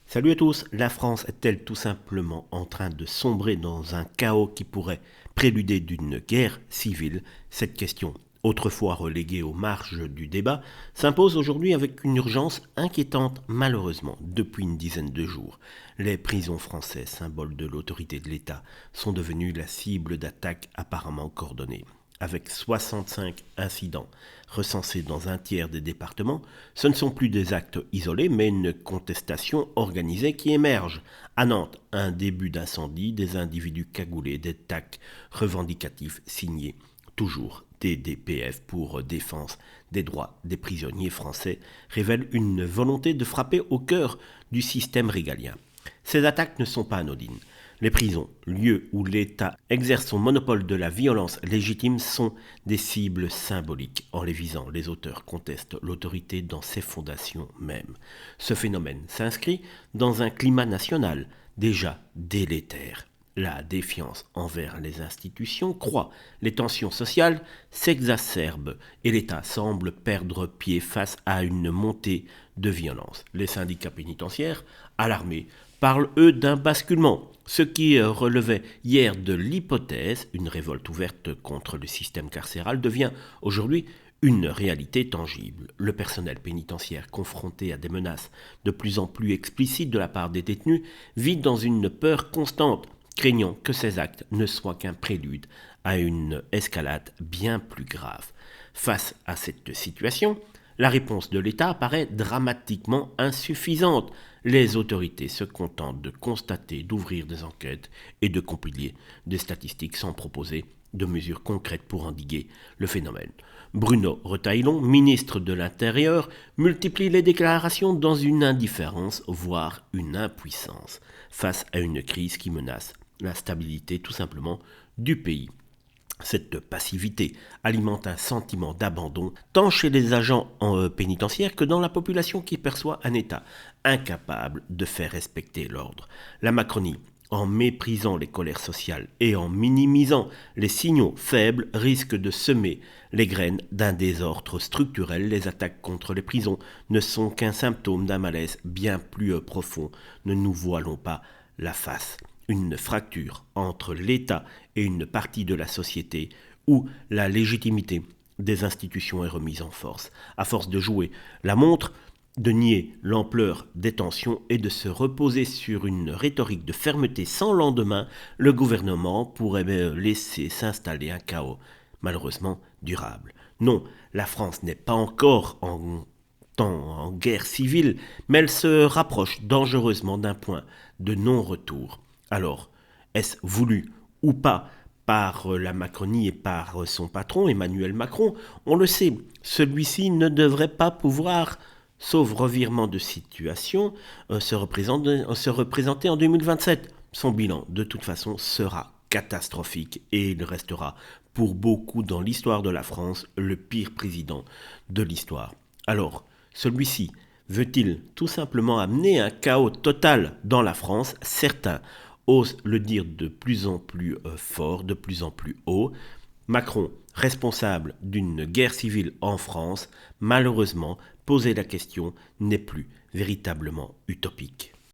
Salut à tous, la France est-elle tout simplement en train de sombrer dans un chaos qui pourrait préluder d'une guerre civile? Cette question, autrefois reléguée aux marges du débat, s'impose aujourd'hui avec une urgence inquiétante malheureusement depuis une dizaine de jours. Les prisons françaises, symboles de l'autorité de l'État, sont devenues la cible d'attaques apparemment coordonnées. Avec 65 incidents recensés dans un tiers des départements, ce ne sont plus des actes isolés, mais une contestation organisée qui émerge. À Nantes, un début d'incendie, des individus cagoulés, des tacs revendicatifs signés toujours TDPF pour défense des droits des prisonniers français, révèlent une volonté de frapper au cœur du système régalien. Ces attaques ne sont pas anodines. Les prisons, lieux où l'État exerce son monopole de la violence légitime, sont des cibles symboliques. En les visant, les auteurs contestent l'autorité dans ses fondations mêmes. Ce phénomène s'inscrit dans un climat national déjà délétère. La défiance envers les institutions croît, les tensions sociales s'exacerbent et l'État semble perdre pied face à une montée de violence. Les syndicats pénitentiaires, alarmés, parlent eux d'un basculement. Ce qui relevait hier de l'hypothèse, une révolte ouverte contre le système carcéral, devient aujourd'hui une réalité tangible. Le personnel pénitentiaire, confronté à des menaces de plus en plus explicites de la part des détenus, vit dans une peur constante, craignant que ces actes ne soient qu'un prélude à une escalade bien plus grave. Face à cette situation, la réponse de l'État apparaît dramatiquement insuffisante. Les autorités se contentent de constater, d'ouvrir des enquêtes et de compiler des statistiques sans proposer de mesures concrètes pour endiguer le phénomène. Bruno Retailleau, ministre de l'Intérieur, multiplie les déclarations dans une indifférence, voire une impuissance, face à une crise qui menace la stabilité tout simplement du pays. Cette passivité alimente un sentiment d'abandon tant chez les agents pénitentiaires que dans la population qui perçoit un État incapable de faire respecter l'ordre. La Macronie, en méprisant les colères sociales et en minimisant les signaux faibles, risque de semer les graines d'un désordre structurel. Les attaques contre les prisons ne sont qu'un symptôme d'un malaise bien plus profond. Ne nous voilons pas la face. Une fracture entre l'État et une partie de la société où la légitimité des institutions est remise en force. À force de jouer la montre, de nier l'ampleur des tensions et de se reposer sur une rhétorique de fermeté sans lendemain, le gouvernement pourrait laisser s'installer un chaos malheureusement durable. Non, la France n'est pas encore en guerre civile, mais elle se rapproche dangereusement d'un point de non-retour. Alors, est-ce voulu ou pas par la Macronie et par son patron, Emmanuel Macron? On le sait, celui-ci ne devrait pas pouvoir, sauf revirement de situation, se représenter en 2027. Son bilan, de toute façon, sera catastrophique et il restera pour beaucoup dans l'histoire de la France le pire président de l'histoire. Alors, celui-ci veut-il tout simplement amener un chaos total dans la France? Certains osent le dire de plus en plus fort, de plus en plus haut. Macron, responsable d'une guerre civile en France, malheureusement, poser la question n'est plus véritablement utopique.